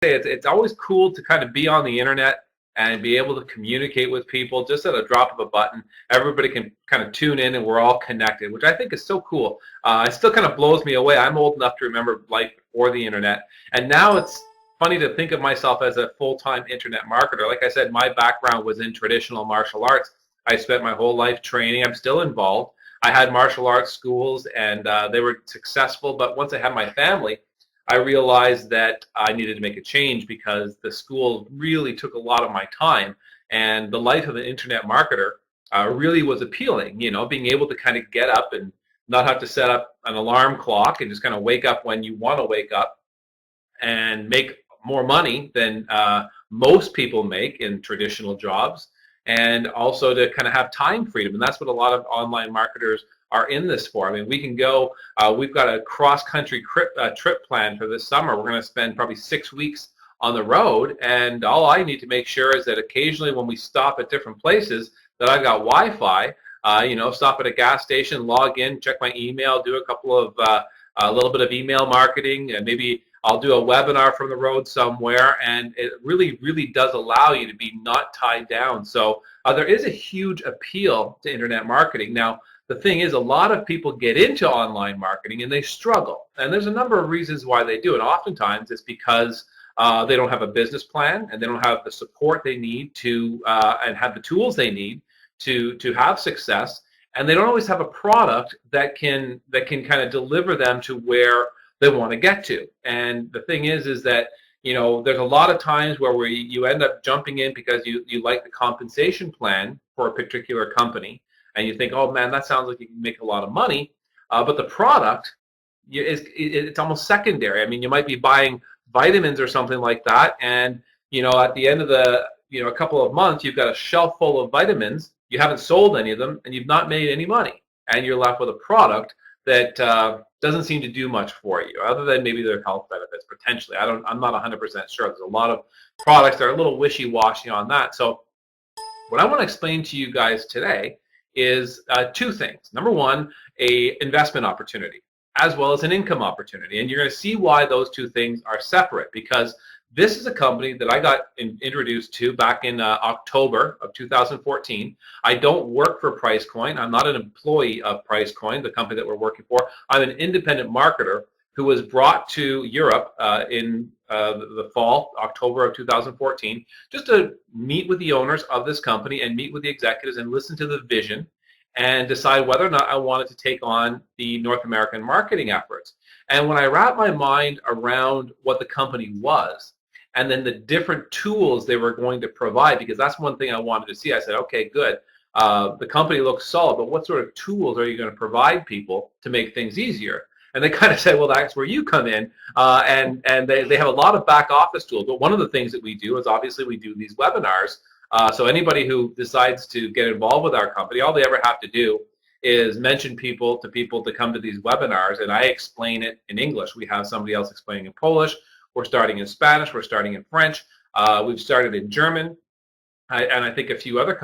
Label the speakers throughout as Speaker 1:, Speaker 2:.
Speaker 1: say, it's always cool to kind of be on the internet and be able to communicate with people just at a drop of a button. Everybody can kind of tune in and we're all connected, which I think is so cool. It still kind of blows me away. I'm old enough to remember life before the internet, and now it's funny to think of myself as a full-time internet marketer. Like I said, my background was in traditional martial arts. I spent my whole life training. I'm still involved. I had martial arts schools, and they were successful, but once I had my family, I realized that I needed to make a change because the school really took a lot of my time, and the life of an internet marketer really was appealing. You know, being able to kind of get up and not have to set up an alarm clock and just kind of wake up when you want to wake up and make more money than most people make in traditional jobs, and also to kind of have time freedom. And that's what a lot of online marketers are in this for. I mean, we can go, we've got a cross-country trip planned for this summer. We're going to spend probably 6 weeks on the road, and all I need to make sure is that occasionally when we stop at different places that I've got Wi-Fi, you know, stop at a gas station, log in, check my email, do a couple of, a little bit of email marketing, and maybe I'll do a webinar from the road somewhere, and it really, really does allow you to be not tied down. So there is a huge appeal to internet marketing. Now, the thing is, a lot of people get into online marketing and they struggle. And there's a number of reasons why they do. And oftentimes it's because they don't have a business plan and they don't have the support they need to and have the tools they need to have success. And they don't always have a product that can kind of deliver them to where they want to get to. And the thing is that, you know, there's a lot of times where you end up jumping in because you like the compensation plan for a particular company, and you think, oh man, that sounds like you can make a lot of money, but the product it's almost secondary. I mean, you might be buying vitamins or something like that, and you know, at the end of the, you know, a couple of months, you've got a shelf full of vitamins, you haven't sold any of them, and you've not made any money, and you're left with a product that doesn't seem to do much for you, other than maybe their health benefits potentially. I'm not 100% sure. There's a lot of products that are a little wishy-washy on that. So what I want to explain to you guys today is two things. Number one, a investment opportunity, as well as an income opportunity. And you're going to see why those two things are separate, because this is a company that I got introduced to back in October of 2014. I don't work for Preiscoin. I'm not an employee of Preiscoin, the company that we're working for. I'm an independent marketer who was brought to Europe in the fall, October of 2014, just to meet with the owners of this company and meet with the executives and listen to the vision and decide whether or not I wanted to take on the North American marketing efforts. And when I wrapped my mind around what the company was, and then the different tools they were going to provide, because that's one thing I wanted to see. I said, okay, good. The company looks solid, but what sort of tools are you going to provide people to make things easier? And they kind of said, well, that's where you come in. And they have a lot of back office tools. But one of the things that we do is obviously we do these webinars. So anybody who decides to get involved with our company, all they ever have to do is mention people to come to these webinars, and I explain it in English. We have somebody else explaining in Polish. We're starting in Spanish. We're starting in French. We've started in German, and I think a few other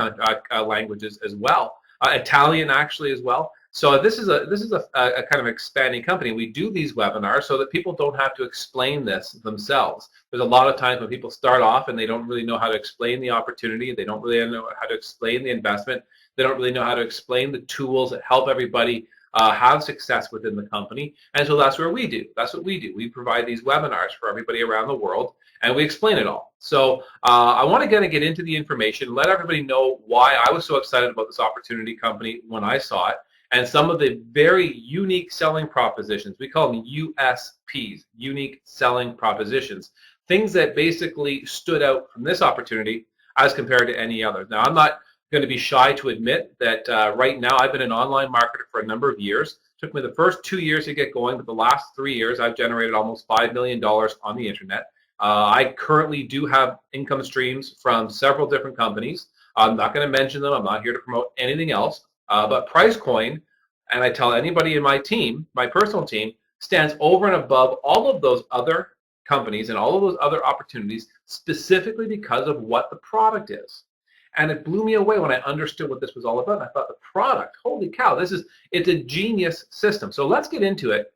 Speaker 1: languages as well. Italian actually as well. So this is a kind of expanding company. We do these webinars so that people don't have to explain this themselves. There's a lot of times when people start off and they don't really know how to explain the opportunity. They don't really know how to explain the investment. They don't really know how to explain the tools that help everybody have success within the company. And so that's where we do. That's what we do. We provide these webinars for everybody around the world, and we explain it all. So I want to get into the information, let everybody know why I was so excited about this opportunity company when I saw it, and some of the very unique selling propositions. We call them USPs, unique selling propositions, things that basically stood out from this opportunity as compared to any others. Now, I'm not going to be shy to admit that right now I've been an online marketer for a number of years. It took me the first 2 years to get going, but the last 3 years I've generated almost $5 million on the internet. I currently do have income streams from several different companies. I'm not going to mention them. I'm not here to promote anything else. But Preiscoin, and I tell anybody in my team, my personal team, stands over and above all of those other companies and all of those other opportunities specifically because of what the product is. And it blew me away when I understood what this was all about. I thought, the product, holy cow, it's a genius system. So let's get into it.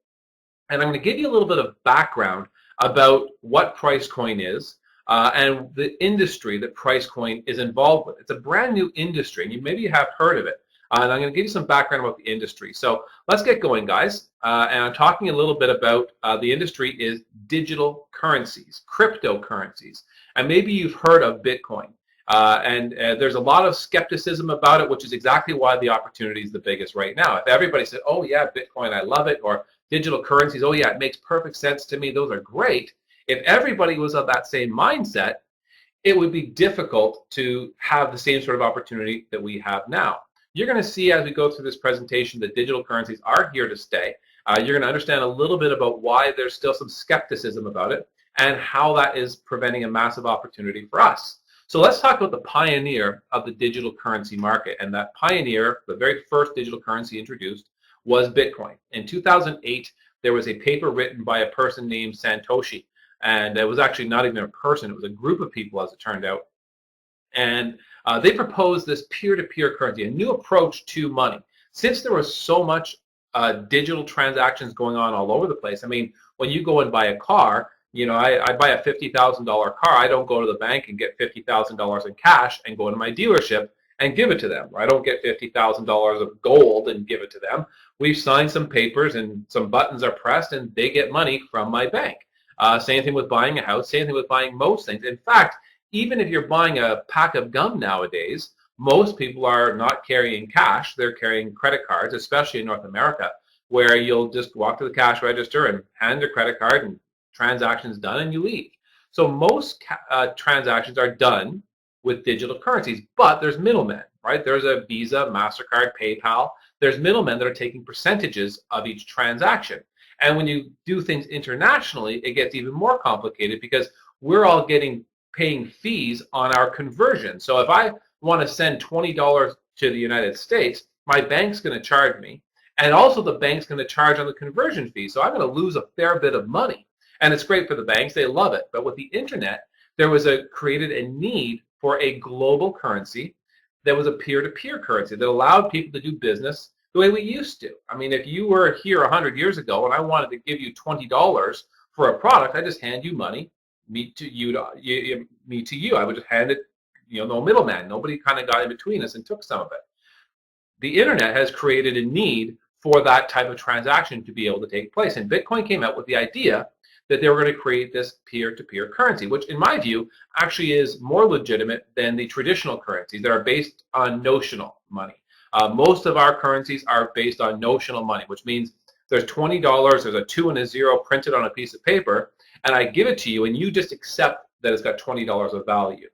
Speaker 1: And I'm going to give you a little bit of background about what Preiscoin is and the industry that Preiscoin is involved with. It's a brand new industry, and maybe you have heard of it. And I'm going to give you some background about the industry. So let's get going, guys. And I'm talking a little bit about the industry is digital currencies, cryptocurrencies. And maybe you've heard of Bitcoin. And there's a lot of skepticism about it, which is exactly why the opportunity is the biggest right now. If everybody said, oh yeah, Bitcoin, I love it, or digital currencies, oh yeah, it makes perfect sense to me, those are great. If everybody was of that same mindset, it would be difficult to have the same sort of opportunity that we have now. You're going to see as we go through this presentation that digital currencies are here to stay. You're going to understand a little bit about why there's still some skepticism about it and how that is preventing a massive opportunity for us. So let's talk about the pioneer of the digital currency market. And that pioneer, the very first digital currency introduced, was Bitcoin. In 2008, there was a paper written by a person named Satoshi. And it was actually not even a person, it was a group of people, as it turned out. And they proposed this peer-to-peer currency, a new approach to money. Since there was so much digital transactions going on all over the place, I mean, when you go and buy a car, you know, I buy a $50,000 car. I don't go to the bank and get $50,000 in cash and go to my dealership and give it to them. I don't get $50,000 of gold and give it to them. We've signed some papers and some buttons are pressed and they get money from my bank. Same thing with buying a house, same thing with buying most things. In fact, even if you're buying a pack of gum nowadays, most people are not carrying cash. They're carrying credit cards, especially in North America, where you'll just walk to the cash register and hand your credit card and transactions done and you leave. So most transactions are done with digital currencies, but there's middlemen, right? There's a Visa, MasterCard, PayPal. There's middlemen that are taking percentages of each transaction. And when you do things internationally, it gets even more complicated because we're all paying fees on our conversion. So if I want to send $20 to the United States, my bank's going to charge me. And also the bank's going to charge on the conversion fee. So I'm going to lose a fair bit of money. And it's great for the banks. They love it. But with the internet, there was created a need for a global currency that was a peer-to-peer currency that allowed people to do business the way we used to. I mean, if you were here 100 years ago and I wanted to give you $20 for a product, I just hand you money, me to you. I would just hand it, no middleman. Nobody kind of got in between us and took some of it. The internet has created a need for that type of transaction to be able to take place. And Bitcoin came out with the idea that they were going to create this peer-to-peer currency, which in my view actually is more legitimate than the traditional currencies that are based on notional money. Most of our currencies are based on notional money, which means there's $20, there's a 2 and a 0 printed on a piece of paper, and I give it to you, and you just accept that it's got $20 of value.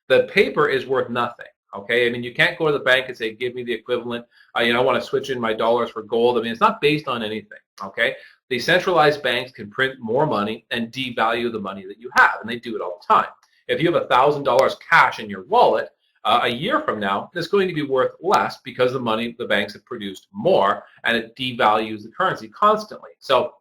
Speaker 1: The paper is worth nothing. Okay, I mean, you can't go to the bank and say, give me the equivalent. I want to switch in my dollars for gold. I mean, it's not based on anything. Okay, the centralized banks can print more money and devalue the money that you have, and they do it all the time. If you have $1,000 cash in your wallet, a year from now, it's going to be worth less because the banks have produced more, and it devalues the currency constantly. So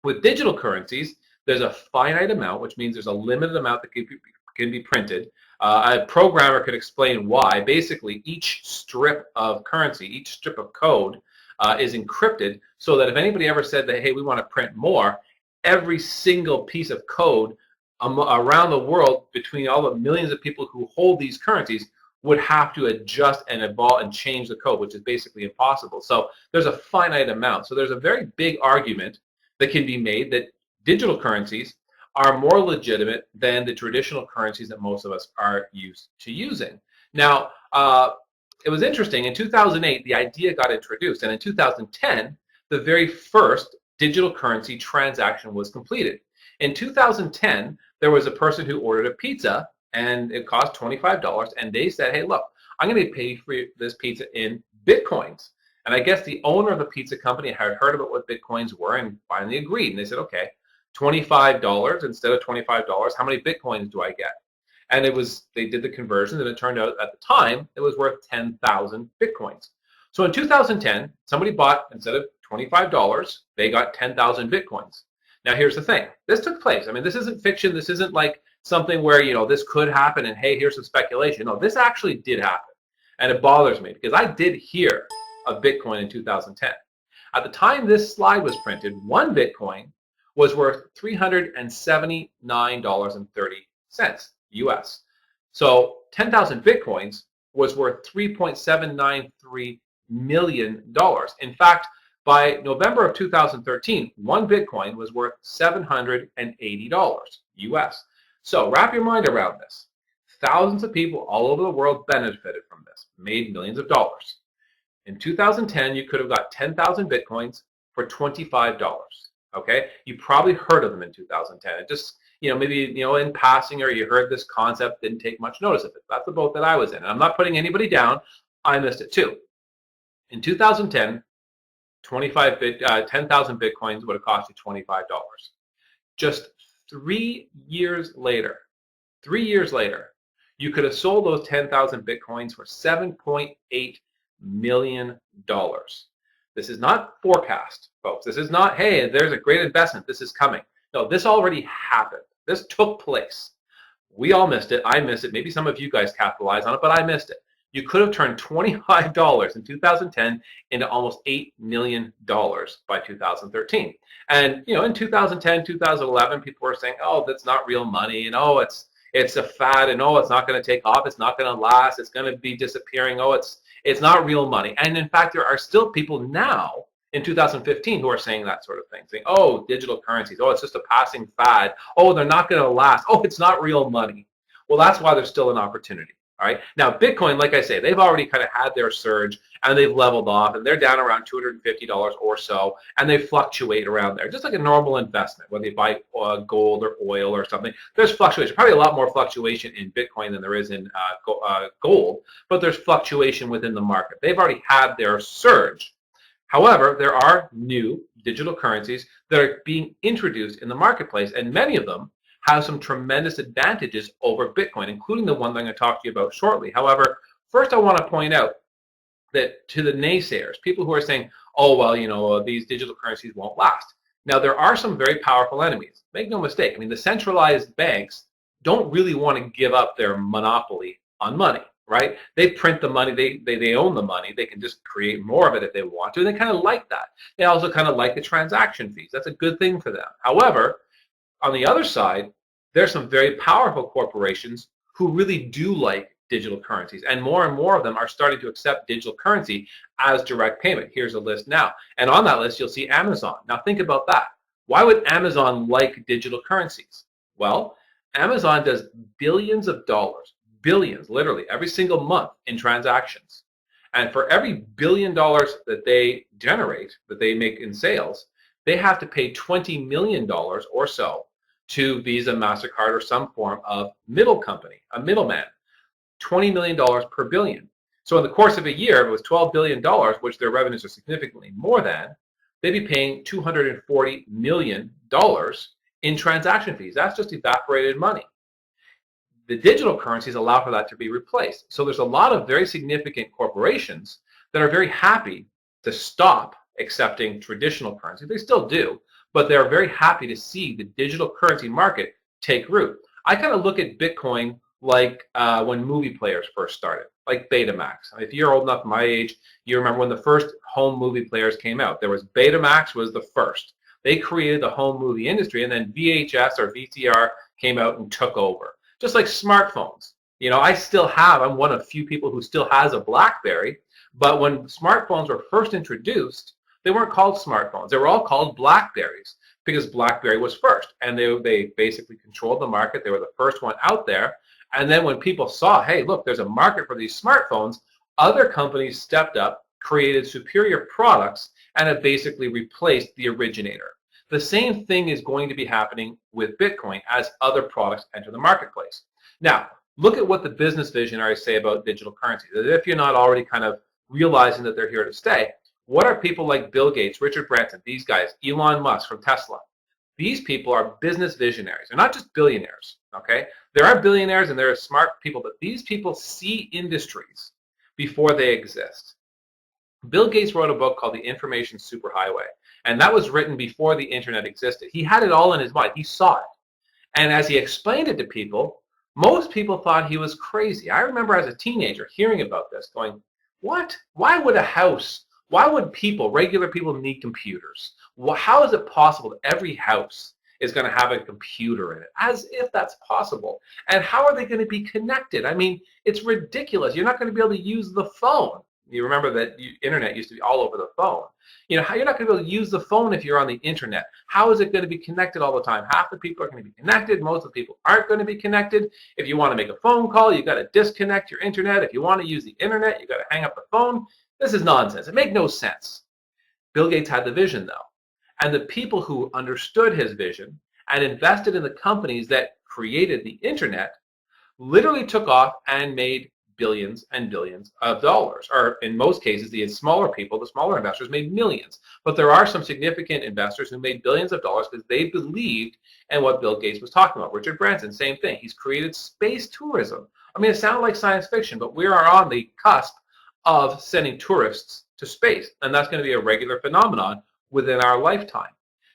Speaker 1: with digital currencies, there's a finite amount, which means there's a limited amount that can be printed. A programmer could explain why. Basically, each strip of currency, each strip of code is encrypted so that if anybody ever said that, hey, we want to print more, every single piece of code around the world between all the millions of people who hold these currencies would have to adjust and evolve and change the code, which is basically impossible. So there's a finite amount. So there's a very big argument that can be made that digital currencies are more legitimate than the traditional currencies that most of us are used to using. Now, it was interesting. In 2008, the idea got introduced, and in 2010, the very first digital currency transaction was completed. In 2010, there was a person who ordered a pizza, and it cost $25, and they said, hey, look, I'm going to pay for this pizza in Bitcoins. And I guess the owner of the pizza company had heard about what Bitcoins were and finally agreed, and they said, okay, $25 instead of $25, how many Bitcoins do I get? And they did the conversion, and it turned out at the time it was worth 10,000 Bitcoins. So in 2010, somebody bought, instead of $25, they got 10,000 Bitcoins. Now here's the thing. This took place. I mean, this isn't fiction. This isn't like something where, this could happen and hey, here's some speculation. No, this actually did happen. And it bothers me because I did hear of Bitcoin in 2010. At the time this slide was printed, one Bitcoin was worth $379.30 US. So 10,000 Bitcoins was worth $3.793 million. In fact, by November of 2013, one Bitcoin was worth $780 US. So wrap your mind around this. Thousands of people all over the world benefited from this, made millions of dollars. In 2010, you could have got 10,000 Bitcoins for $25. Okay, you probably heard of them in 2010. It just, maybe, in passing, or you heard this concept, didn't take much notice of it. That's the boat that I was in. And I'm not putting anybody down. I missed it too. In 2010, 10,000 Bitcoins would have cost you $25. Just 3 years later, you could have sold those 10,000 Bitcoins for $7.8 million. This is not forecast, folks. This is not, hey, there's a great investment. This is coming. No, this already happened. This took place. We all missed it. I missed it. Maybe some of you guys capitalized on it, but I missed it. You could have turned $25 in 2010 into almost $8 million by 2013. And, in 2010, 2011, people were saying, oh, that's not real money. And, oh, it's a fad. And, oh, it's not going to take off. It's not going to last. It's going to be disappearing. Oh, it's not real money. And in fact, there are still people now in 2015 who are saying that sort of thing, saying, oh, digital currencies, oh, it's just a passing fad. Oh, they're not going to last. Oh, it's not real money. Well, that's why there's still an opportunity. All right. Now, Bitcoin, like I say, they've already kind of had their surge and they've leveled off and they're down around $250 or so, and they fluctuate around there, just like a normal investment, whether you buy gold or oil or something. There's fluctuation, probably a lot more fluctuation in Bitcoin than there is in gold, but there's fluctuation within the market. They've already had their surge. However, there are new digital currencies that are being introduced in the marketplace, and many of them have some tremendous advantages over Bitcoin, including the one that I'm going to talk to you about shortly. However, first I want to point out that to the naysayers, people who are saying, oh, well, these digital currencies won't last. Now, there are some very powerful enemies. Make no mistake. I mean, the centralized banks don't really want to give up their monopoly on money, right? They print the money. They own the money. They can just create more of it if they want to. And they kind of like that. They also kind of like the transaction fees. That's a good thing for them. However, on the other side, there's some very powerful corporations who really do like digital currencies, and more of them are starting to accept digital currency as direct payment. Here's a list now. And on that list, you'll see Amazon. Now think about that. Why would Amazon like digital currencies? Well, Amazon does billions of dollars, billions, literally, every single month in transactions. And for every $1 billion that they generate, that they make in sales, they have to pay $20 million or so to Visa, MasterCard, or some form of middle company, a middleman. $20 million per billion. So in the course of a year, if it was $12 billion, which their revenues are significantly more than, they'd be paying $240 million in transaction fees. That's just evaporated money. The digital currencies allow for that to be replaced. So there's a lot of very significant corporations that are very happy to stop accepting traditional currency. They still do, but they're very happy to see the digital currency market take root. I kind of look at Bitcoin like when movie players first started, like Betamax. If you're old enough my age, you remember when the first home movie players came out. There was Betamax was the first. They created the home movie industry, and then VHS or VCR came out and took over. Just like smartphones. I'm one of few people who still has a BlackBerry, but when smartphones were first introduced, they weren't called smartphones. They were all called BlackBerries because BlackBerry was first, and they basically controlled the market. They were the first one out there. And then when people saw, hey, look, there's a market for these smartphones, other companies stepped up, created superior products, and have basically replaced the originator. The same thing is going to be happening with Bitcoin as other products enter the marketplace. Now, look at what the business visionaries say about digital currencies. If you're not already kind of realizing that they're here to stay, what are people like Bill Gates, Richard Branson, these guys, Elon Musk from Tesla? These people are business visionaries. They're not just billionaires, okay? There are billionaires and there are smart people, but these people see industries before they exist. Bill Gates wrote a book called The Information Superhighway, and that was written before the internet existed. He had it all in his mind. He saw it. And as he explained it to people, most people thought he was crazy. I remember as a teenager hearing about this going, what? Why would a house, why would people, regular people, need computers? Well, how is it possible that every house is going to have a computer in it? As if that's possible. And how are they going to be connected? I mean, it's ridiculous. You're not going to be able to use the phone. You remember that internet used to be all over the phone. You know, how you're not going to be able to use the phone if you're on the internet. How is it going to be connected all the time? Half the people are going to be connected. Most of the people aren't going to be connected. If you want to make a phone call, you've got to disconnect your internet. If you want to use the internet, you've got to hang up the phone. This is nonsense. It makes no sense. Bill Gates had the vision, though. And the people who understood his vision and invested in the companies that created the internet literally took off and made billions and billions of dollars. Or in most cases, the smaller people, the smaller investors, made millions. But there are some significant investors who made billions of dollars because they believed in what Bill Gates was talking about. Richard Branson, same thing. He's created space tourism. I mean, it sounds like science fiction, but we are on the cusp of sending tourists to space. And that's going to be a regular phenomenon within our lifetime.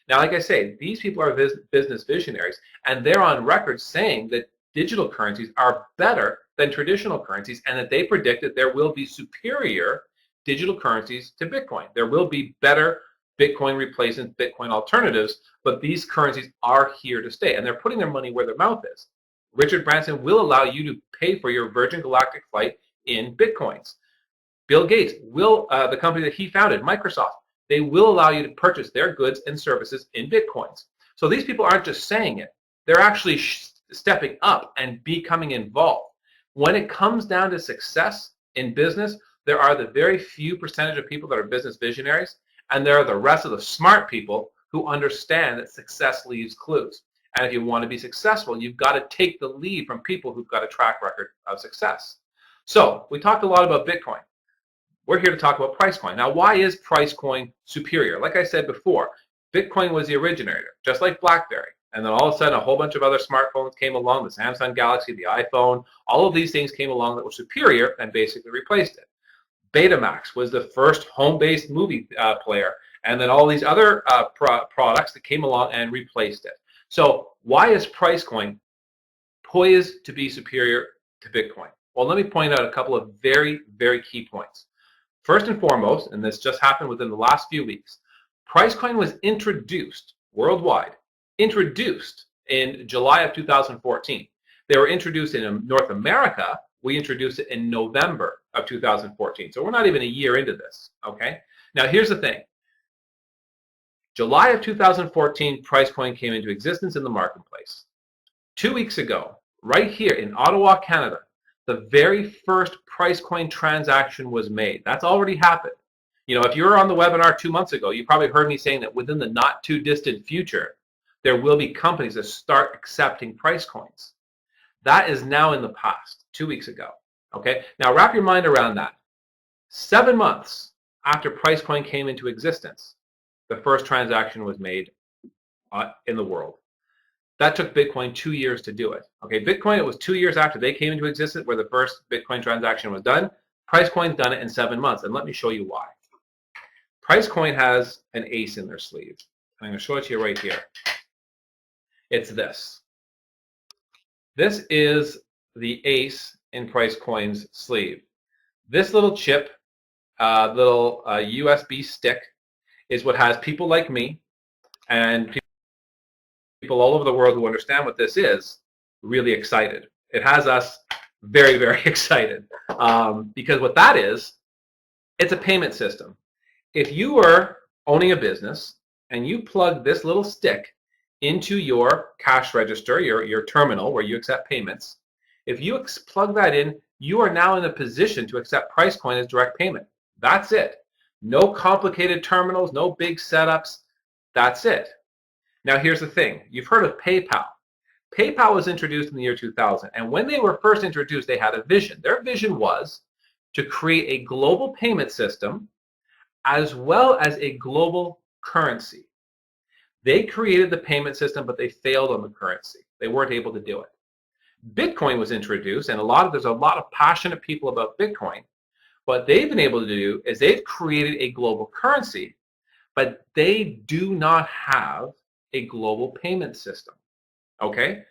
Speaker 1: Now, like I say, these people are business visionaries, and they're on record saying that digital currencies are better than traditional currencies, and that they predict that there will be superior digital currencies to Bitcoin. There will be better Bitcoin replacement, Bitcoin alternatives, but these currencies are here to stay, and they're putting their money where their mouth is. Richard Branson will allow you to pay for your Virgin Galactic flight in Bitcoins. Bill Gates will, the company that he founded, Microsoft, they will allow you to purchase their goods and services in Bitcoins. So these people aren't just saying it. They're actually stepping up and becoming involved. When it comes down to success in business, there are the very few percentage of people that are business visionaries, and there are the rest of the smart people who understand that success leaves clues. And if you want to be successful, you've got to take the lead from people who've got a track record of success. So we talked a lot about Bitcoin. We're here to talk about Preiscoin. Now, why is Preiscoin superior? Like I said before, Bitcoin was the originator, just like BlackBerry. And then all of a sudden, a whole bunch of other smartphones came along, the Samsung Galaxy, the iPhone, all of these things came along that were superior and basically replaced it. Betamax was the first home-based movie player, and then all these other products that came along and replaced it. So why is Preiscoin poised to be superior to Bitcoin? Well, let me point out a couple of very, very key points. First and foremost, and this just happened within the last few weeks, Preiscoin was introduced worldwide, introduced in July of 2014. They were introduced in North America. We introduced it in November of 2014. So we're not even a year into this, okay? Now here's the thing. July of 2014, Preiscoin came into existence in the marketplace. 2 weeks ago, right here in Ottawa, Canada, the very first Preiscoin transaction was made. That's already happened. You know, if you were on the webinar 2 months ago, you probably heard me saying that within the not too distant future, there will be companies that start accepting Preiscoins. That is now in the past, 2 weeks ago. Okay, now wrap your mind around that. 7 months after Preiscoin came into existence, the first transaction was made in the world. That took Bitcoin 2 years to do it. Okay, Bitcoin, it was 2 years after they came into existence where the first Bitcoin transaction was done. Preiscoin's done it in 7 months, and let me show you why. Preiscoin has an ace in their sleeve. I'm going to show it to you right here. It's this. This is the ace in Preiscoin's sleeve. This little chip, little USB stick, is what has people like me and people all over the world who understand what this is really excited. It has us very, very excited because what that is, it's a payment system. If you were owning a business and you plug this little stick into your cash register, your terminal where you accept payments, if you plug that in, you are now in a position to accept Preiscoin as direct payment. That's it. No complicated terminals, no big setups. That's it. Now here's the thing. You've heard of PayPal. PayPal was introduced in the year 2000, and when they were first introduced, they had a vision. Their vision was to create a global payment system as well as a global currency. They created the payment system, but they failed on the currency. They weren't able to do it. Bitcoin was introduced, and there's a lot of passionate people about Bitcoin. What they've been able to do is they've created a global currency, but they do not have a global payment system. Okay?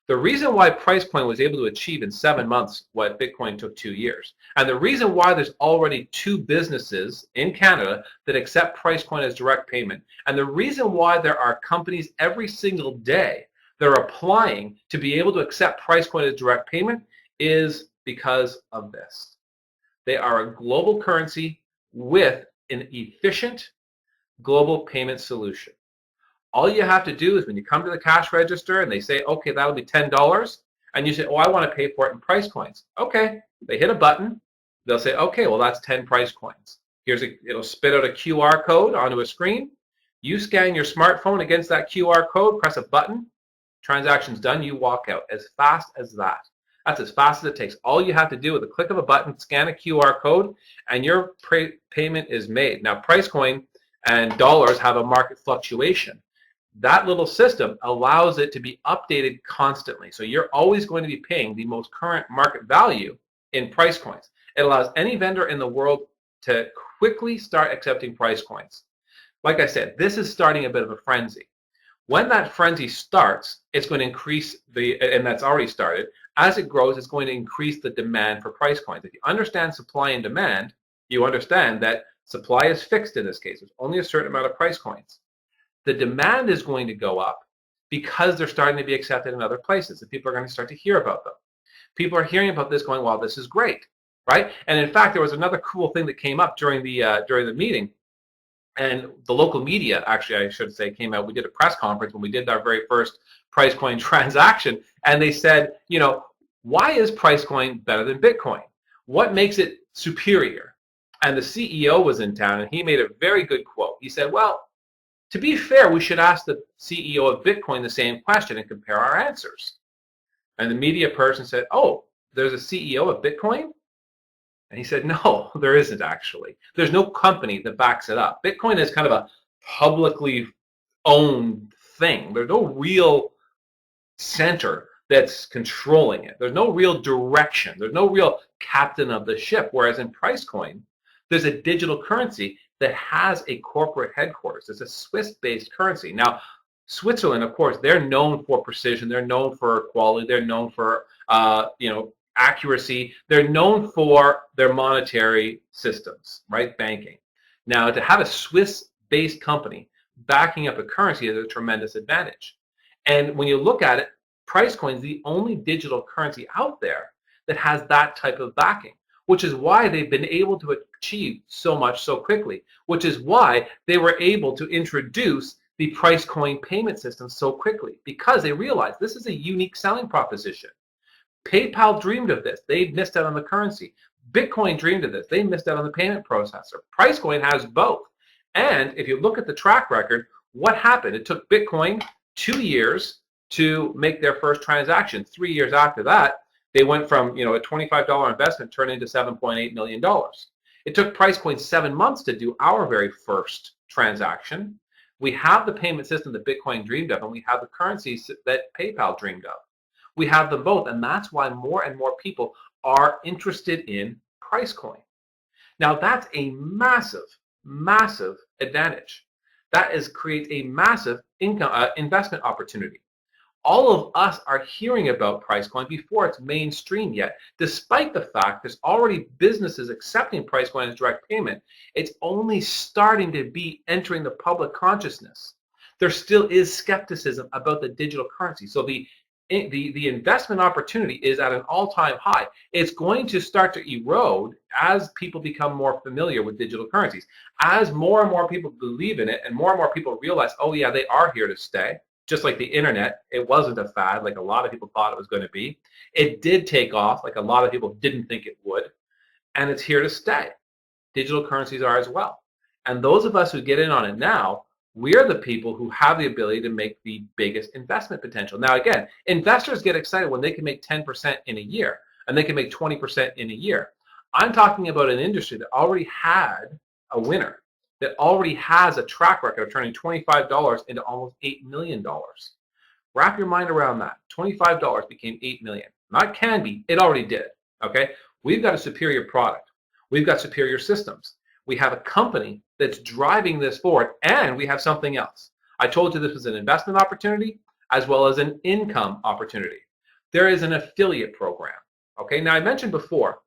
Speaker 1: The reason why Preiscoin was able to achieve in 7 months what Bitcoin took 2 years, and the reason why there's already 2 businesses in Canada that accept Preiscoin as direct payment, and the reason why there are companies every single day that are applying to be able to accept Preiscoin as direct payment is because of this. They are a global currency with an efficient global payment solution. All you have to do is when you come to the cash register and they say, okay, that'll be $10, and you say, oh, I want to pay for it in Preiscoins. Okay, they hit a button. They'll say, okay, well, that's 10 Preiscoins. It'll spit out a QR code onto a screen. You scan your smartphone against that QR code, press a button, transaction's done, you walk out. As fast as that. That's as fast as it takes. All you have to do with a click of a button, scan a QR code, and your payment is made. Now, Preiscoin and dollars have a market fluctuation. That little system allows it to be updated constantly. So you're always going to be paying the most current market value in Preiscoins. It allows any vendor in the world to quickly start accepting Preiscoins. Like I said, this is starting a bit of a frenzy. When that frenzy starts, it's going to increase and that's already started. As it grows, it's going to increase the demand for Preiscoins. If you understand supply and demand, you understand that supply is fixed in this case. There's only a certain amount of Preiscoins. The demand is going to go up because they're starting to be accepted in other places, and people are going to start to hear about them. People are hearing about this going, wow, this is great, right? And in fact, there was another cool thing that came up during the meeting, and the local media, actually, I should say, came out. We did a press conference when we did our very first Preiscoin transaction, and they said, you know, why is Preiscoin better than Bitcoin? What makes it superior? And the CEO was in town, and he made a very good quote. He said, well, to be fair, we should ask the CEO of Bitcoin the same question and compare our answers. And the media person said, oh, there's a CEO of Bitcoin? And he said, no, there isn't actually. There's no company that backs it up. Bitcoin is kind of a publicly owned thing. There's no real center that's controlling it. There's no real direction. There's no real captain of the ship. Whereas in Preiscoin, there's a digital currency that has a corporate headquarters. It's a Swiss-based currency. Now, Switzerland, of course, they're known for precision. They're known for quality. They're known for accuracy. They're known for their monetary systems, right? Banking. Now, to have a Swiss-based company backing up a currency is a tremendous advantage. And when you look at it, Preiscoin is the only digital currency out there that has that type of backing, which is why they've been able to achieve so much so quickly, which is why they were able to introduce the Preiscoin payment system so quickly, because they realized this is a unique selling proposition. PayPal dreamed of this. They missed out on the currency. Bitcoin dreamed of this. They missed out on the payment processor. Preiscoin has both. And if you look at the track record, what happened? It took Bitcoin 2 years to make their first transaction. 3 years after that, they went from a $25 investment turned into $7.8 million. It took Preiscoin 7 months to do our very first transaction. We have the payment system that Bitcoin dreamed of, and we have the currencies that PayPal dreamed of. We have them both, and that's why more and more people are interested in Preiscoin. Now, that's a massive, massive advantage. That creates a massive investment opportunity. All of us are hearing about Preiscoin before it's mainstream yet. Despite the fact there's already businesses accepting Preiscoin as direct payment, it's only starting to be entering the public consciousness. There still is skepticism about the digital currency. So the investment opportunity is at an all-time high. It's going to start to erode as people become more familiar with digital currencies. As more and more people believe in it and more people realize, oh yeah, they are here to stay. Just like the internet, it wasn't a fad like a lot of people thought it was going to be. It did take off like a lot of people didn't think it would. And it's here to stay. Digital currencies are as well. And those of us who get in on it now, we're the people who have the ability to make the biggest investment potential. Now, again, investors get excited when they can make 10% in a year and they can make 20% in a year. I'm talking about an industry that already had a winner, that already has a track record of turning $25 into almost $8 million. Wrap your mind around that. $25 became $8 million. Not can be, it already did. Okay? We've got a superior product. We've got superior systems. We have a company that's driving this forward, and we have something else. I told you this was an investment opportunity as well as an income opportunity. there is an affiliate program. Okay, now I mentioned before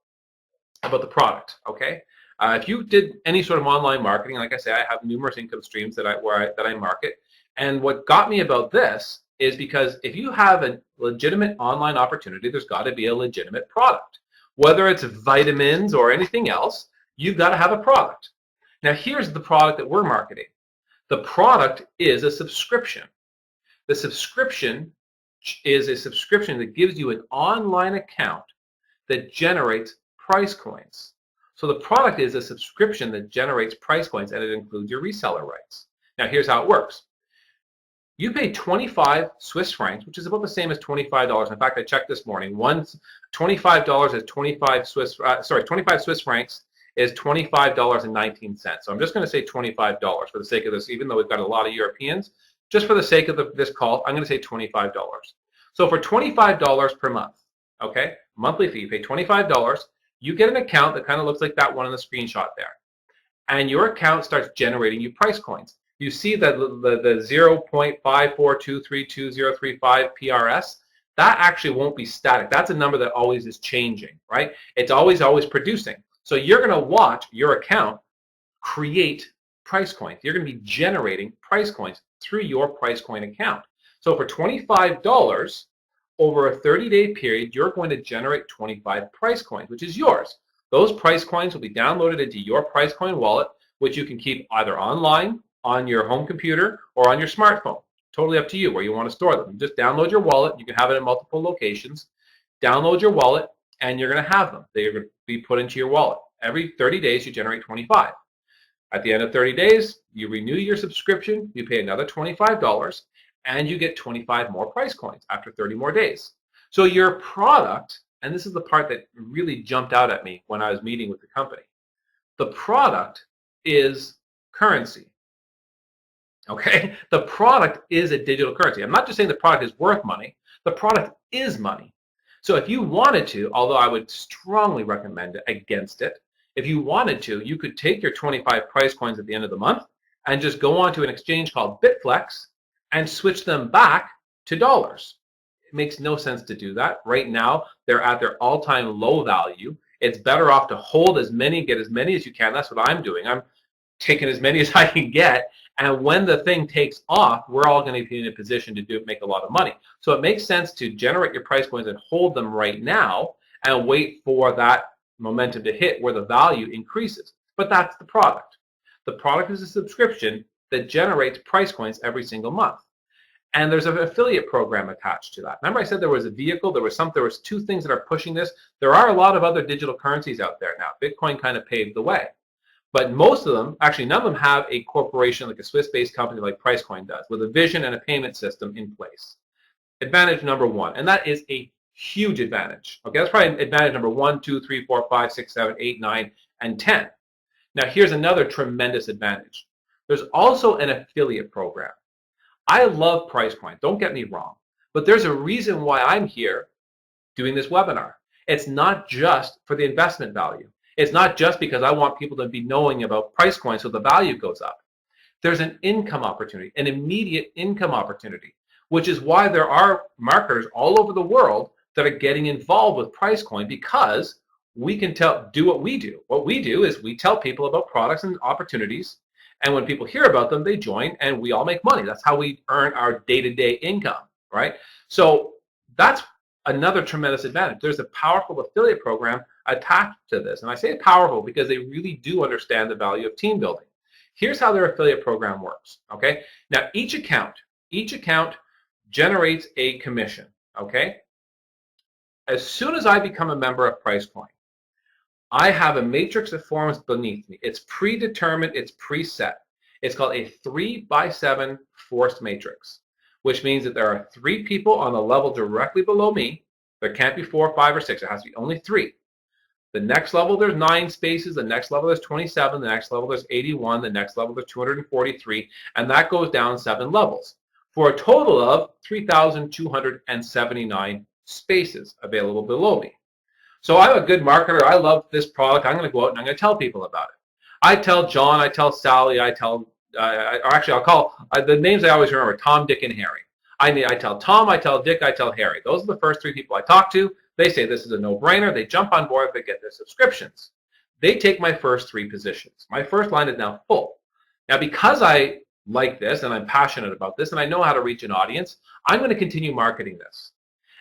Speaker 1: about the product. Okay, if you did any sort of online marketing, like I say, I have numerous income streams that I market, and what got me about this is because if you have a legitimate online opportunity, there's got to be a legitimate product. Whether it's vitamins or anything else, you've got to have a product. Now, here's the product that we're marketing. The product is a subscription. The subscription is a subscription that gives you an online account that generates Preiscoins. So the product is a subscription that generates Preiscoins, and it includes your reseller rights. Now, here's how it works. You pay 25 Swiss francs, which is about the same as $25. In fact, I checked this morning. $25 is 25 Swiss francs is $25.19. So I'm just going to say $25 for the sake of this, even though we've got a lot of Europeans. Just for the sake of this call, I'm going to say $25. So for $25 per month, okay, monthly fee, you pay $25, you get an account that kind of looks like that one in the screenshot there. And your account starts generating you Preiscoins. You see that the 0.5423235 PRS, that actually won't be static. That's a number that always is changing, right? It's always producing. So you're going to watch your account create Preiscoins. You're going to be generating Preiscoins through your Preiscoin account. So for $25 over a 30-day period, you're going to generate 25 Preiscoins, which is yours. Those Preiscoins will be downloaded into your Preiscoin wallet, which you can keep either online, on your home computer, or on your smartphone. Totally up to you where you want to store them. You just download your wallet. You can have it in multiple locations. Download your wallet, and you're going to have them. They're going to be put into your wallet. Every 30 days, you generate 25. At the end of 30 days, you renew your subscription. You pay another $25, and you get 25 more Preiscoins after 30 more days. So your product, and this is the part that really jumped out at me when I was meeting with the company, the product is currency. Okay, the product is a digital currency. I'm not just saying the product is worth money. The product is money. So if you wanted to, although I would strongly recommend against it, if you wanted to, you could take your 25 Preiscoins at the end of the month and just go onto an exchange called Bitflex and switch them back to dollars. It makes no sense to do that. Right now, they're at their all-time low value. It's better off to hold as many, get as many as you can. That's what I'm doing. I'm taking as many as I can get. And when the thing takes off, we're all going to be in a position to make a lot of money. So it makes sense to generate your Preiscoins and hold them right now and wait for that momentum to hit where the value increases. But that's the product. The product is a subscription that generates Preiscoins every single month. And there's an affiliate program attached to that. Remember I said there was a vehicle, there was two things that are pushing this. There are a lot of other digital currencies out there now. Bitcoin kind of paved the way. But most of them, actually none of them have a corporation like a Swiss-based company like Preiscoin does, with a vision and a payment system in place. Advantage number one, and that is a huge advantage. Okay, that's probably advantage number 1, 2, 3, 4, 5, 6, 7, 8, 9, and 10. Now here's another tremendous advantage. There's also an affiliate program. I love Preiscoin, don't get me wrong, but there's a reason why I'm here doing this webinar. It's not just for the investment value. It's not just because I want people to be knowing about Preiscoin so the value goes up. There's an income opportunity, an immediate income opportunity, which is why there are marketers all over the world that are getting involved with Preiscoin, because we can do what we do. What we do is we tell people about products and opportunities, and when people hear about them, they join, and we all make money. That's how we earn our day-to-day income, right? So that's another tremendous advantage. There's a powerful affiliate program attached to this. And I say powerful because they really do understand the value of team building. Here's how their affiliate program works, okay? Now, each account generates a commission, okay? As soon as I become a member of Preiscoin, I have a matrix that forms beneath me. It's predetermined, it's preset. It's called a 3x7 forced matrix, which means that there are 3 people on the level directly below me. There can't be 4, 5, or 6. It has to be only 3. The next level, there's 9 spaces. The next level, there's 27. The next level, there's 81. The next level, there's 243. And that goes down 7 levels for a total of 3,279 spaces available below me. So I'm a good marketer. I love this product. I'm going to go out and I'm going to tell people about it. I tell John, I tell Sally, I tell, I'll call the names I always remember, Tom, Dick, and Harry. I tell Tom, I tell Dick, I tell Harry. Those are the first three people I talk to. They say this is a no-brainer. They jump on board. They get their subscriptions. They take my first three positions. My first line is now full. Now, because I like this and I'm passionate about this and I know how to reach an audience, I'm going to continue marketing this.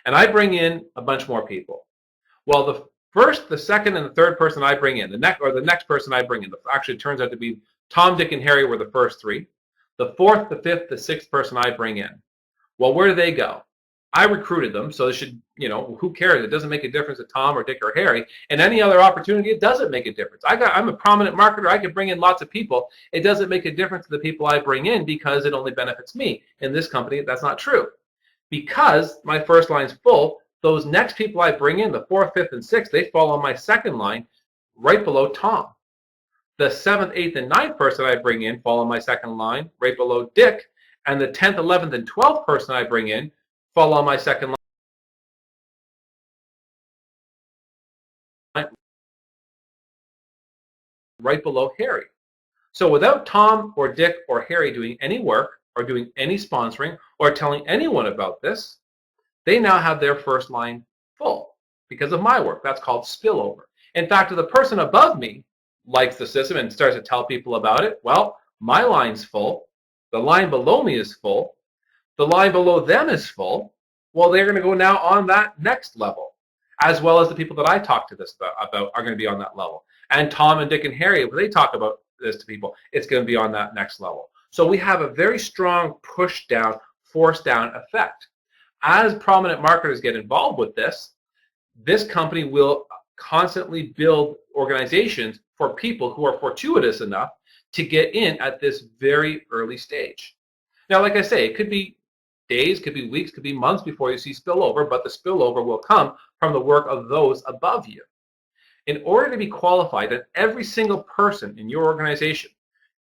Speaker 1: And I bring in a bunch more people. Well, the first, the second, and the third person I bring in, the next person I bring in, actually it turns out to be Tom, Dick, and Harry were the first three. The fourth, the fifth, the sixth person I bring in. Well, where do they go? I recruited them, so they should, who cares? It doesn't make a difference to Tom or Dick or Harry. And any other opportunity, it doesn't make a difference. I'm a prominent marketer. I can bring in lots of people. It doesn't make a difference to the people I bring in because it only benefits me. In this company, that's not true. Because my first line's full, those next people I bring in, the fourth, fifth, and sixth, they fall on my second line right below Tom. The seventh, eighth, and ninth person I bring in fall on my second line right below Dick. And the 10th, 11th, and 12th person I bring in fall on my second line right below Harry. So without Tom or Dick or Harry doing any work or doing any sponsoring or telling anyone about this, they now have their first line full because of my work. That's called spillover. In fact, if the person above me likes the system and starts to tell people about it, well, my line's full. The line below me is full. The line below them is full. Well, they're going to go now on that next level, as well as the people that I talk to this about are going to be on that level. And Tom and Dick and Harry, if they talk about this to people, it's going to be on that next level. So we have a very strong push down, force down effect. As prominent marketers get involved with this, this company will constantly build organizations for people who are fortuitous enough to get in at this very early stage. Now, like I say, it could be days, could be weeks, could be months before you see spillover, but the spillover will come from the work of those above you. In order to be qualified, and every single person in your organization,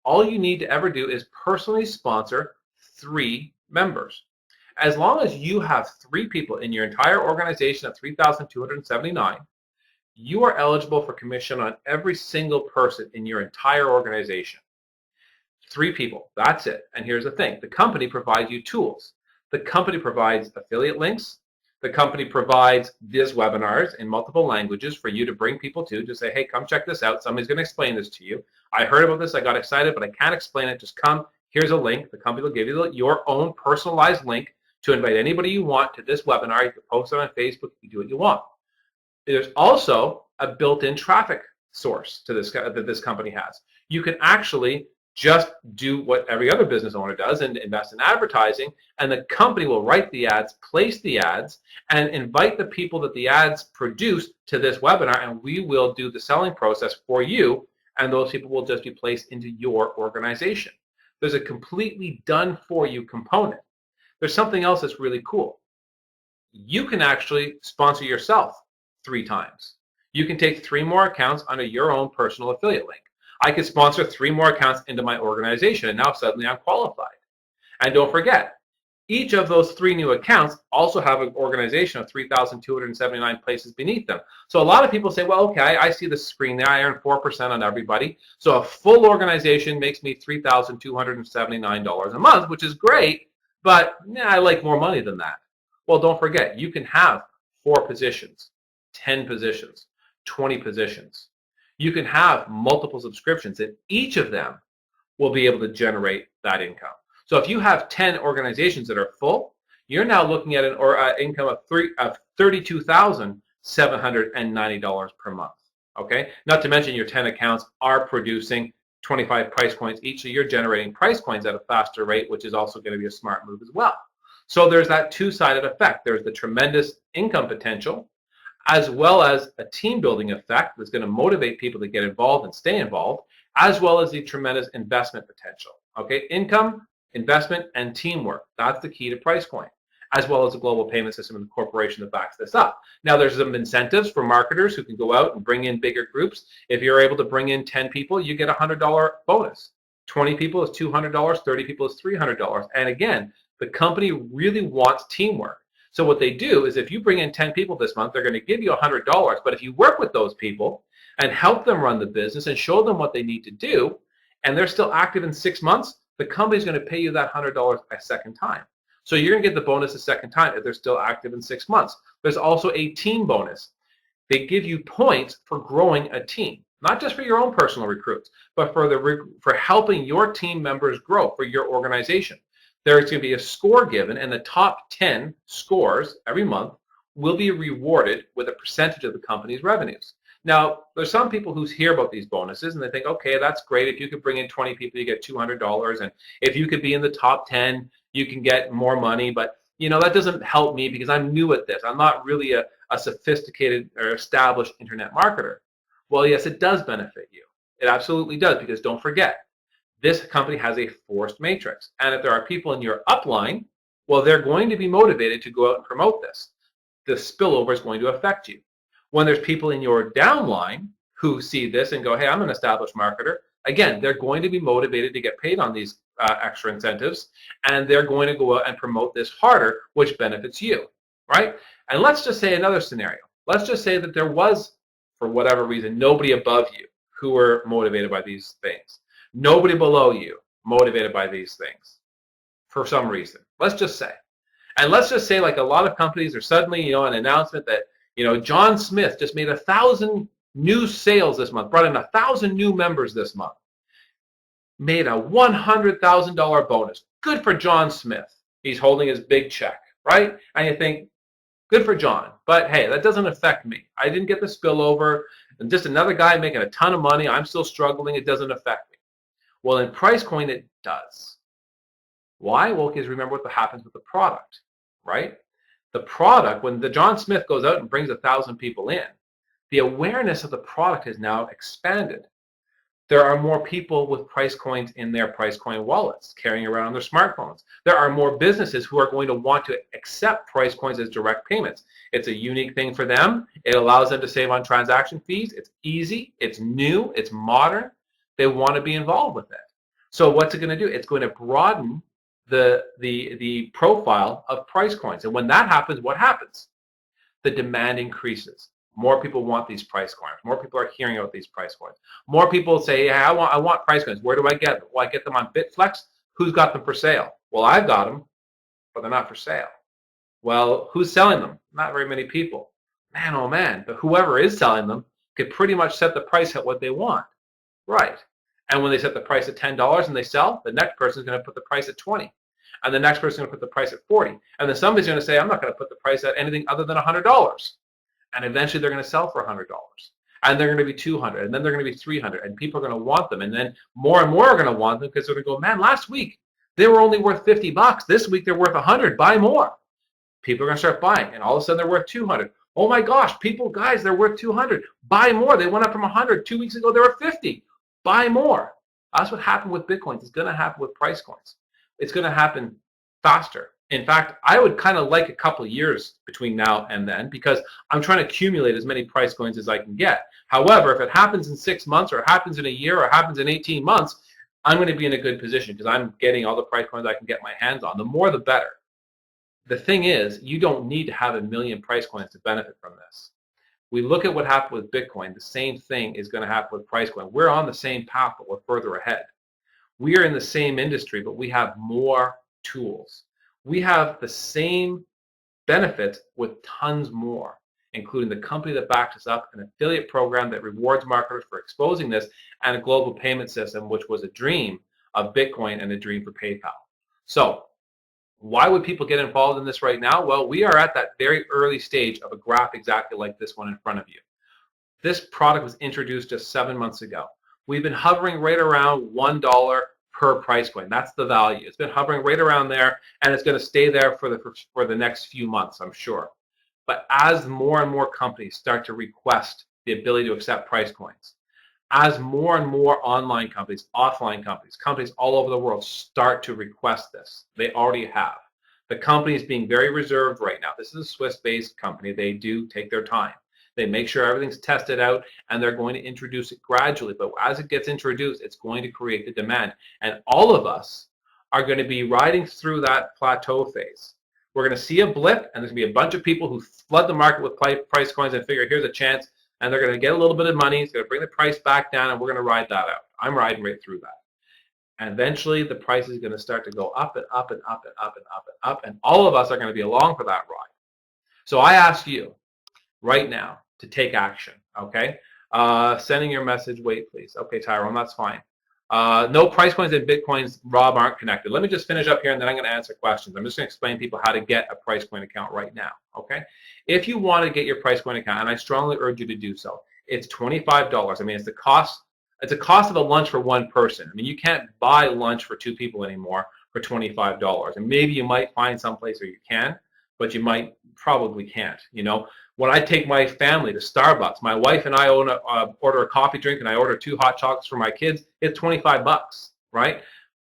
Speaker 1: all you need to ever do is personally sponsor 3 members. As long as you have 3 people in your entire organization at 3,279, you are eligible for commission on every single person in your entire organization. 3 people, that's it. And here's the thing, the company provides you tools. The company provides affiliate links. The company provides these webinars in multiple languages for you to bring people to say, hey, come check this out. Somebody's going to explain this to you. I heard about this. I got excited, but I can't explain it. Just come. Here's a link. The company will give you your own personalized link to invite anybody you want to this webinar. You can post it on Facebook. You can do what you want. There's also a built-in traffic source to this that this company has. You can actually just do what every other business owner does and invest in advertising, and the company will write the ads, place the ads, and invite the people that the ads produce to this webinar, and we will do the selling process for you, and those people will just be placed into your organization. There's a completely done for you component. There's something else that's really cool. You can actually sponsor yourself 3 times. You can take 3 more accounts under your own personal affiliate link. I could sponsor 3 more accounts into my organization, and now suddenly I'm qualified. And don't forget, each of those 3 new accounts also have an organization of 3,279 places beneath them. So a lot of people say, well, okay, I see the screen there. I earn 4% on everybody. So a full organization makes me $3,279 a month, which is great, but I like more money than that. Well, don't forget, you can have 4 positions, 10 positions, 20 positions. You can have multiple subscriptions, and each of them will be able to generate that income. So if you have 10 organizations that are full, you're now looking at an income of $32,790 per month. Okay, not to mention your 10 accounts are producing 25 price coins each, so you're generating price coins at a faster rate, which is also going to be a smart move as well. So there's that 2-sided effect. There's the tremendous income potential, as well as a team building effect that's going to motivate people to get involved and stay involved, as well as the tremendous investment potential. Okay, income, investment, and teamwork. That's the key to Preiscoin, as well as a global payment system and the corporation that backs this up. Now, there's some incentives for marketers who can go out and bring in bigger groups. If you're able to bring in 10 people, you get a $100 bonus. 20 people is $200, 30 people is $300. And again, the company really wants teamwork. So what they do is if you bring in 10 people this month, they're going to give you $100. But if you work with those people and help them run the business and show them what they need to do, and they're still active in 6 months, the company's going to pay you that $100 a second time. So you're going to get the bonus a second time if they're still active in 6 months. There's also a team bonus. They give you points for growing a team, not just for your own personal recruits, but for helping your team members grow for your organization. There's going to be a score given, and the top 10 scores every month will be rewarded with a percentage of the company's revenues. Now, there's some people who hear about these bonuses and they think, okay, that's great. If you could bring in 20 people, you get $200. And if you could be in the top 10, you can get more money. But, that doesn't help me because I'm new at this. I'm not really a sophisticated or established internet marketer. Well, yes, it does benefit you. It absolutely does, because don't forget, this company has a forced matrix. And if there are people in your upline, well, they're going to be motivated to go out and promote this. The spillover is going to affect you. When there's people in your downline who see this and go, hey, I'm an established marketer, again, they're going to be motivated to get paid on these extra incentives, and they're going to go out and promote this harder, which benefits you, right? And let's just say another scenario. Let's just say that there was, for whatever reason, nobody above you who were motivated by these things. Nobody below you motivated by these things for some reason. Let's just say. And let's just say, like a lot of companies are suddenly, an announcement that, John Smith just made 1,000 new sales this month, brought in 1,000 new members this month, made a $100,000 bonus. Good for John Smith. He's holding his big check, right? And you think, good for John. But hey, that doesn't affect me. I didn't get the spillover. And just another guy making a ton of money. I'm still struggling. It doesn't affect me. Well, in Preiscoin, it does. Why? Well, because remember what happens with the product, right? The product, when the John Smith goes out and brings 1,000 people in, the awareness of the product has now expanded. There are more people with Preiscoins in their Preiscoin wallets, carrying around on their smartphones. There are more businesses who are going to want to accept Preiscoins as direct payments. It's a unique thing for them. It allows them to save on transaction fees. It's easy. It's new. It's modern. They want to be involved with it. So what's it going to do? It's going to broaden the profile of Preiscoins. And when that happens, what happens? The demand increases. More people want these Preiscoins. More people are hearing about these Preiscoins. More people say, yeah, I want Preiscoins. Where do I get them? Well, I get them on Bitflex. Who's got them for sale? Well, I've got them, but they're not for sale. Well, who's selling them? Not very many people. Man, oh man, but whoever is selling them could pretty much set the price at what they want. Right. And when they set the price at $10 and they sell, the next person is going to put the price at 20. And the next person is going to put the price at 40. And then somebody's going to say, I'm not going to put the price at anything other than $100. And eventually they're going to sell for $100. And they're going to be $200. And then they're going to be $300. And people are going to want them. And then more and more are going to want them because they're going to go, man, last week they were only worth $50. This week they're worth $100. Buy more. People are going to start buying. And all of a sudden they're worth $200. Oh my gosh, guys, they're worth $200. Buy more. They went up from $100. 2 weeks ago they were $50. Buy more. That's what happened with Bitcoins. It's going to happen with Preiscoins. It's going to happen faster. In fact, I would kind of like a couple of years between now and then because I'm trying to accumulate as many Preiscoins as I can get. However, if it happens in 6 months or it happens in a year or it happens in 18 months, I'm going to be in a good position because I'm getting all the Preiscoins I can get my hands on. The more, the better. The thing is, you don't need to have 1 million Preiscoins to benefit from this. We look at what happened with Bitcoin. The same thing is going to happen with Preiscoin. We're on the same path, but we're further ahead. We are in the same industry, but we have more tools. We have the same benefits with tons more, including the company that backed us up, an affiliate program that rewards marketers for exposing this, and a global payment system, which was a dream of Bitcoin and a dream for PayPal. So why would people get involved in this right now? Well, we are at that very early stage of a graph exactly like this one in front of you. This product was introduced just 7 months ago. We've been hovering right around $1 per Preiscoin. That's the value. It's been hovering right around there, and it's going to stay there for the next few months, I'm sure. But as more and more companies start to request the ability to accept Preiscoins, as more and more online companies, offline companies, companies all over the world start to request this, they already have. The company is being very reserved right now. This is a Swiss-based company. They do take their time. They make sure everything's tested out, and they're going to introduce it gradually. But as it gets introduced, it's going to create the demand. And all of us are going to be riding through that plateau phase. We're going to see a blip, and there's going to be a bunch of people who flood the market with Preiscoins and figure, here's a chance, and they're going to get a little bit of money. It's going to bring the price back down, and we're going to ride that out. I'm riding right through that. And eventually the price is going to start to go up and up and up and up and up and up, and all of us are going to be along for that ride. So I ask you right now to take action, okay? Sending your message, wait please. Okay, Tyrone, that's fine. No, Preiscoins and Bitcoins, Rob, aren't connected. Let me just finish up here and then I'm going to answer questions. I'm just going to explain to people how to get a Preiscoin account right now, okay? If you want to get your Preiscoin account, and I strongly urge you to do so, it's $25. I mean, it's the cost. It's a cost of a lunch for one person. I mean, you can't buy lunch for two people anymore for $25. And maybe you might find someplace where you can, but you probably can't. You know, when I take my family to Starbucks, my wife and I order a coffee drink and I order 2 hot chocolates for my kids, it's $25, right?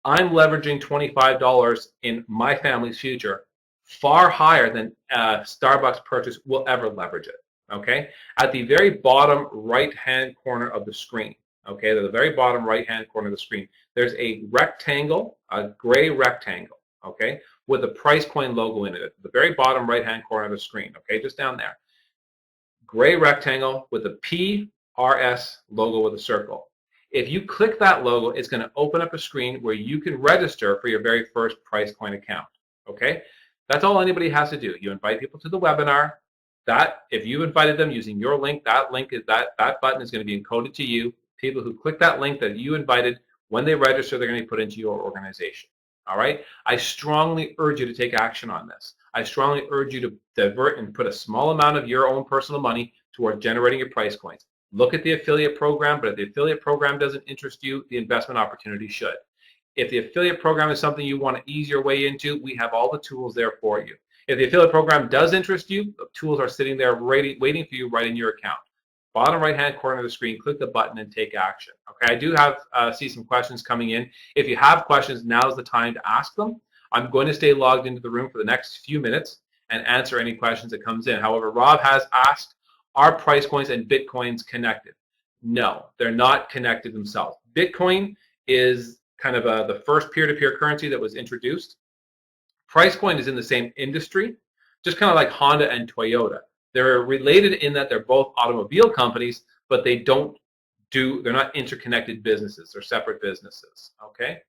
Speaker 1: I'm leveraging $25 in my family's future far higher than Starbucks purchase will ever leverage it, okay? At the very bottom right-hand corner of the screen, okay, at the very bottom right-hand corner of the screen, there's a rectangle, a gray rectangle, okay, with a Preiscoin logo in it at the very bottom right-hand corner of the screen, okay, just down there. Gray rectangle with a PRS logo with a circle. If you click that logo, it's going to open up a screen where you can register for your very first Preiscoin account, okay? That's all anybody has to do. You invite people to the webinar. That, if you invited them using your link, that button is going to be encoded to you. People who click that link that you invited, when they register, they're going to be put into your organization. All right? I strongly urge you to take action on this. I strongly urge you to divert and put a small amount of your own personal money toward generating your Preiscoins. Look at the affiliate program, but if the affiliate program doesn't interest you, the investment opportunity should. If the affiliate program is something you want to ease your way into, we have all the tools there for you. If the affiliate program does interest you, the tools are sitting there waiting for you right in your account. Bottom right-hand corner of the screen, click the button and take action. Okay, I do see some questions coming in. If you have questions, now's the time to ask them. I'm going to stay logged into the room for the next few minutes and answer any questions that comes in. However, Rob has asked, are Preiscoins and Bitcoins connected? No, they're not connected themselves. Bitcoin is kind of the first peer-to-peer currency that was introduced. Preiscoin is in the same industry, just kind of like Honda and Toyota. They're related in that they're both automobile companies, but they're not interconnected businesses. They're separate businesses, okay?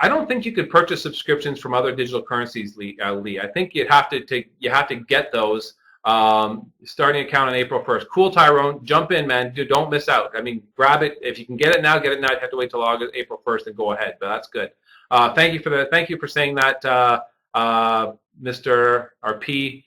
Speaker 1: I don't think you could purchase subscriptions from other digital currencies, Lee. I think you have to get those starting account on April 1st. Cool, Tyrone. Jump in, man. Don't miss out. I mean, grab it. If you can get it now, get it now. You have to wait till April 1st and go ahead, but that's good. Thank you for saying that, Mr. RP.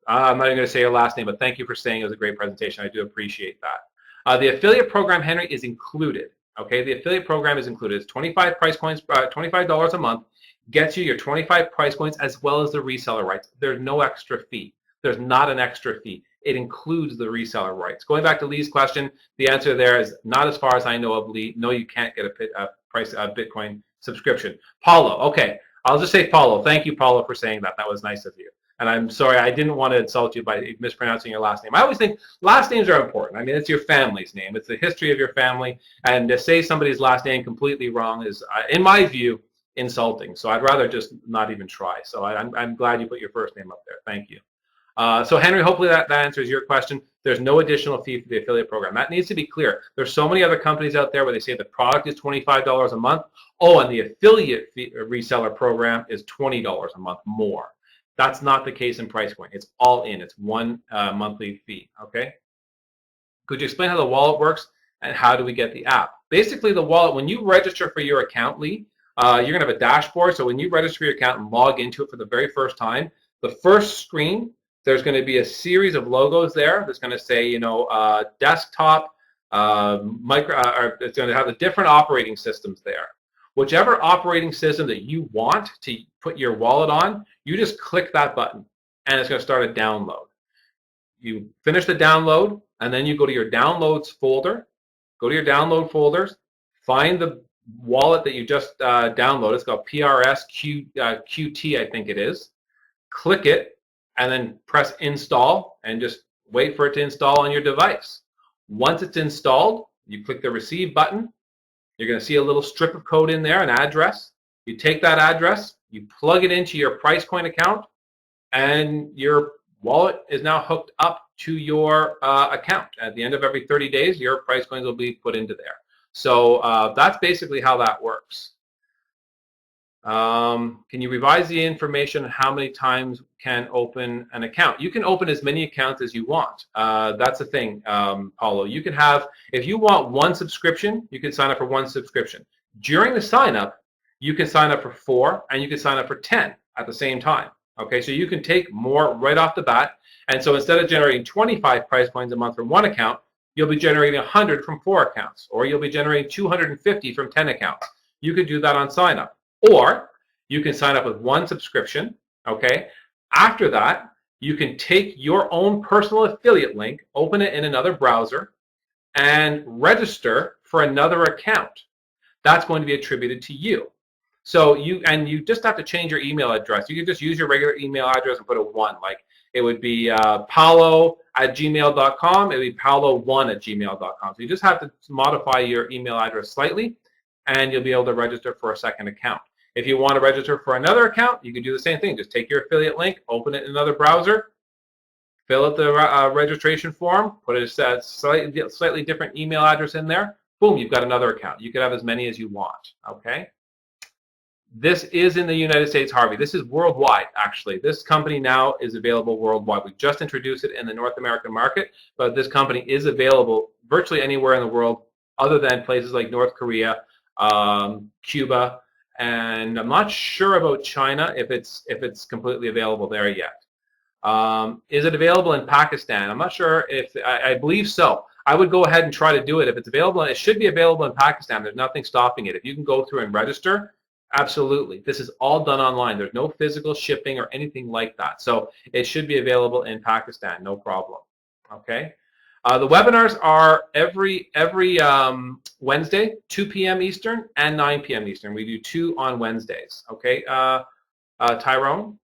Speaker 1: I'm not even going to say your last name, but thank you for saying it was a great presentation. I do appreciate that. The affiliate program, Henry, is included. Okay, the affiliate program is included. It's 25 Preiscoins, $25 a month, gets you your 25 Preiscoins as well as the reseller rights. There's no extra fee. There's not an extra fee. It includes the reseller rights. Going back to Lee's question, the answer there is not as far as I know of, Lee. No, you can't get a Bitcoin subscription. Paulo, okay, I'll just say Paulo. Thank you, Paulo, for saying that. That was nice of you. And I'm sorry, I didn't want to insult you by mispronouncing your last name. I always think last names are important. I mean, it's your family's name. It's the history of your family. And to say somebody's last name completely wrong is, in my view, insulting. So I'd rather just not even try. So I'm glad you put your first name up there. Thank you. So Henry, hopefully that answers your question. There's no additional fee for the affiliate program. That needs to be clear. There's so many other companies out there where they say the product is $25 a month. Oh, and the affiliate fee, reseller program is $20 a month more. That's not the case in Preiscoin. It's all in. It's one monthly fee, okay? Could you explain how the wallet works and how do we get the app? Basically, the wallet, when you register for your account, Lee, you're going to have a dashboard. So when you register for your account and log into it for the very first time, the first screen, there's going to be a series of logos there that's going to say, you know, desktop, or it's going to have the different operating systems there. Whichever operating system that you want to put your wallet on, you just click that button and it's going to start a download. You finish the download and then you go to your downloads folder. Go to your download folders, find the wallet that you just downloaded. It's called QT, I think it is. Click it and then press install and just wait for it to install on your device. Once it's installed, you click the receive button. You're going to see a little strip of code in there, an address. You take that address, you plug it into your Preiscoin account, and your wallet is now hooked up to your account. At the end of every 30 days, your Preiscoins will be put into there. So that's basically how that works. Can you revise the information on how many times can open an account? You can open as many accounts as you want. That's the thing, Paulo. You can have, if you want one subscription, you can sign up for one subscription. During the sign up, you can sign up for 4 and you can sign up for 10 at the same time. Okay, so you can take more right off the bat. And so instead of generating 25 Preiscoins a month from one account, you'll be generating 100 from 4 accounts, or you'll be generating 250 from 10 accounts. You could do that on sign up. Or you can sign up with one subscription, okay? After that, you can take your own personal affiliate link, open it in another browser, and register for another account. That's going to be attributed to you. So you just have to change your email address. You can just use your regular email address and put a 1. Like it would be paulo@gmail.com. It would be paulo1@gmail.com. So you just have to modify your email address slightly, and you'll be able to register for a second account. If you want to register for another account, you can do the same thing. Just take your affiliate link, open it in another browser, fill out the registration form, put a slightly different email address in there. Boom, you've got another account. You can have as many as you want, okay? This is in the United States, Harvey. This is worldwide, actually. This company now is available worldwide. We just introduced it in the North American market, but this company is available virtually anywhere in the world other than places like North Korea, Cuba, and I'm not sure about China if it's completely available there yet. Is it available in Pakistan? I'm not sure if, I believe so. I would go ahead and try to do it. If it's available, it should be available in Pakistan. There's nothing stopping it. If you can go through and register, absolutely. This is all done online. There's no physical shipping or anything like that. So it should be available in Pakistan, no problem. Okay. The webinars are every Wednesday, 2 p.m. Eastern and 9 p.m. Eastern. We do 2 on Wednesdays. Okay, Tyrone?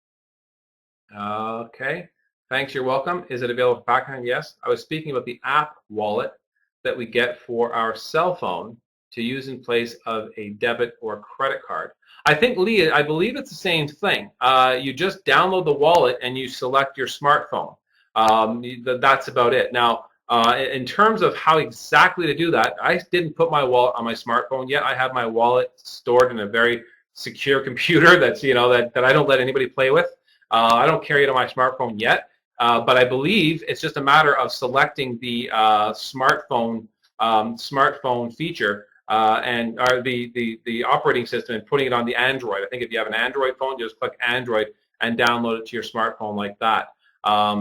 Speaker 1: Okay, thanks, you're welcome. Is it available for Pakistan? Yes. I was speaking about the app wallet that we get for our cell phone to use in place of a debit or credit card. I think, Lee, I believe it's the same thing. You just download the wallet and you select your smartphone. That's about it. Now, in terms of how exactly to do that, I didn't put my wallet on my smartphone yet. I have my wallet stored in a very secure computer that's, that I don't let anybody play with. I don't carry it on my smartphone yet, but I believe it's just a matter of selecting the smartphone feature and the operating system and putting it on the Android. I think if you have an Android phone, just click Android and download it to your smartphone like that.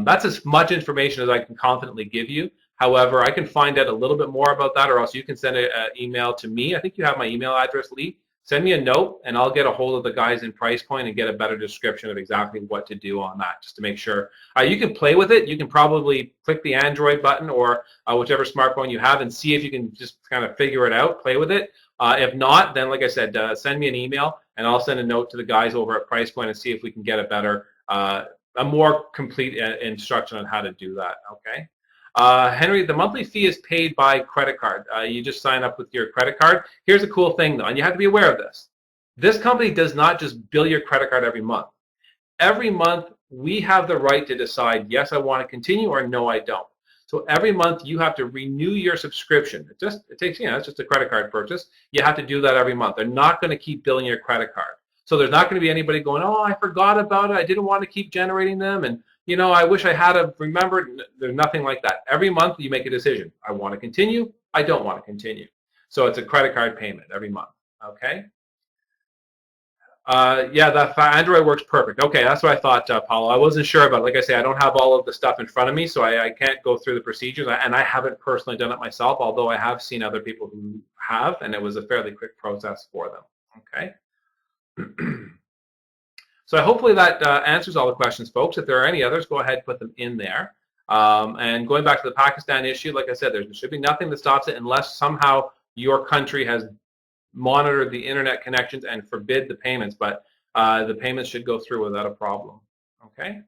Speaker 1: That's as much information as I can confidently give you. However, I can find out a little bit more about that, or else you can send an email to me. I think you have my email address, Lee. Send me a note, and I'll get a hold of the guys in Preiscoin and get a better description of exactly what to do on that, just to make sure. You can play with it. You can probably click the Android button or whichever smartphone you have and see if you can just kind of figure it out, play with it. If not, then like I said, send me an email, and I'll send a note to the guys over at Preiscoin and see if we can get a better, a more complete instruction on how to do that, okay? Henry, the monthly fee is paid by credit card. You just sign up with your credit card. Here's a cool thing, though, and you have to be aware of this. This company does not just bill your credit card every month. Every month, we have the right to decide, yes, I want to continue, or no, I don't. So every month, you have to renew your subscription. It takes, it's just a credit card purchase. You have to do that every month. They're not going to keep billing your credit card. So there's not going to be anybody going, oh, I forgot about it. I didn't want to keep generating them. And, I wish I had remembered. There's nothing like that. Every month you make a decision. I want to continue. I don't want to continue. So it's a credit card payment every month. Okay? Yeah, that Android works perfect. Okay, that's what I thought, Paulo. I wasn't sure about it. Like I say, I don't have all of the stuff in front of me, so I can't go through the procedures. And I haven't personally done it myself, although I have seen other people who have, and it was a fairly quick process for them. Okay? So hopefully that answers all the questions, folks. If there are any others, go ahead and put them in there. And going back to the Pakistan issue, like I said, there should be nothing that stops it unless somehow your country has monitored the internet connections and forbid the payments. But the payments should go through without a problem. Okay?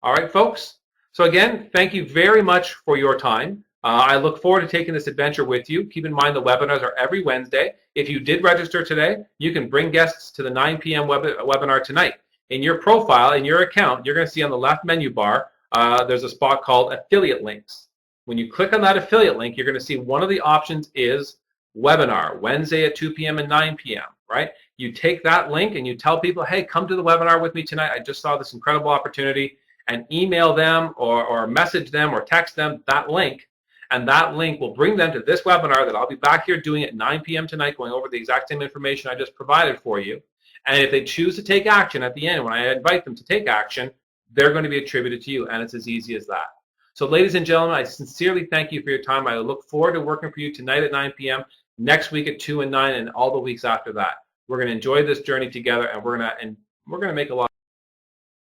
Speaker 1: All right, folks. So again, thank you very much for your time. I look forward to taking this adventure with you. Keep in mind the webinars are every Wednesday. If you did register today, you can bring guests to the 9 p.m. webinar tonight. In your profile, in your account, you're going to see on the left menu bar there's a spot called affiliate links. When you click on that affiliate link, you're going to see one of the options is webinar, Wednesday at 2 p.m. and 9 p.m., right? You take that link and you tell people, hey, come to the webinar with me tonight. I just saw this incredible opportunity, and email them or message them or text them that link, and that link will bring them to this webinar that I'll be back here doing at 9 p.m. tonight, going over the exact same information I just provided for you. And if they choose to take action at the end, when I invite them to take action, they're going to be attributed to you, and it's as easy as that. So ladies and gentlemen, I sincerely thank you for your time. I look forward to working for you tonight at 9 p.m., next week at 2 and 9, and all the weeks after that. We're going to enjoy this journey together, and we're going to make a lot